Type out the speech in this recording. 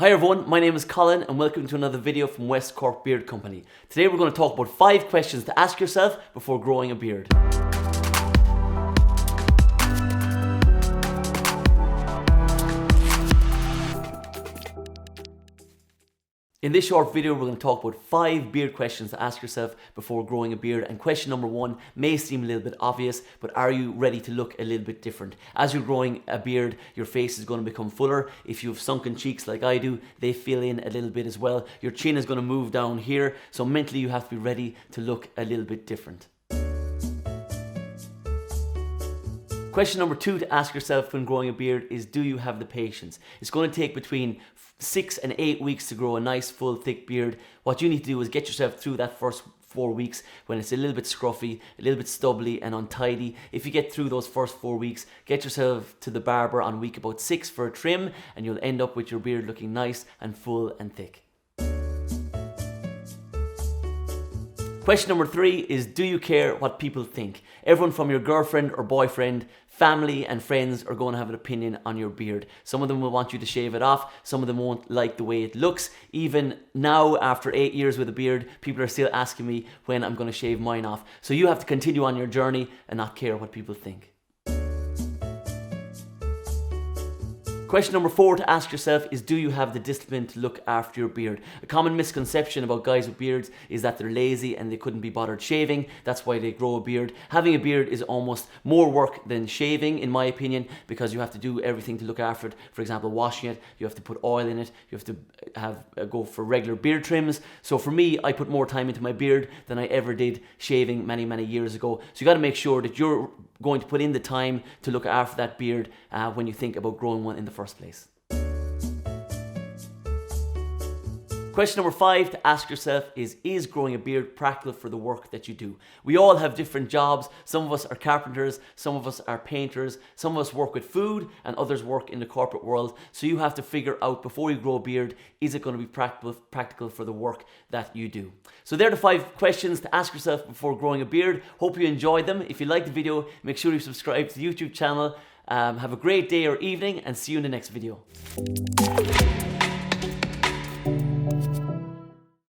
Hi everyone, my name is Colin and welcome to another video from West Cork Beard Company. Today we're going to talk about 5 questions to ask yourself before growing a beard. In this short video, we're going to talk about 5 beard questions to ask yourself before growing a beard. And question number 1 may seem a little bit obvious, but are you ready to look a little bit different? As you're growing a beard, your face is going to become fuller. If you have sunken cheeks like I do, they fill in a little bit as well. Your chin is going to move down here, so mentally you have to be ready to look a little bit different. Question number 2 to ask yourself when growing a beard is, do you have the patience? It's going to take between 6 and 8 weeks to grow a nice full thick beard. What you need to do is get yourself through that first 4 weeks when it's a little bit scruffy, a little bit stubbly and untidy. If you get through those first 4 weeks, get yourself to the barber on week about 6 for a trim and you'll end up with your beard looking nice and full and thick. Question number 3 is, do you care what people think? Everyone from your girlfriend or boyfriend, family and friends are going to have an opinion on your beard. Some of them will want you to shave it off, some of them won't like the way it looks. Even now, after 8 years with a beard, people are still asking me when I'm going to shave mine off. So you have to continue on your journey and not care what people think. Question number 4 to ask yourself is, do you have the discipline to look after your beard? A common misconception about guys with beards is that they're lazy and they couldn't be bothered shaving. That's why they grow a beard. Having a beard is almost more work than shaving, in my opinion, because you have to do everything to look after it. For example, washing it, you have to put oil in it, you have to go for regular beard trims. So for me, I put more time into my beard than I ever did shaving many years ago. So you got to make sure that you're going to put in the time to look after that beard when you think about growing one in the first place. Question number 5 to ask yourself is growing a beard practical for the work that you do? We all have different jobs. Some of us are carpenters, some of us are painters, some of us work with food and others work in the corporate world. So you have to figure out before you grow a beard, is it going to be practical for the work that you do? So there are the 5 questions to ask yourself before growing a beard. Hope you enjoyed them. If you liked the video, make sure you subscribe to the YouTube channel. Have a great day or evening and see you in the next video.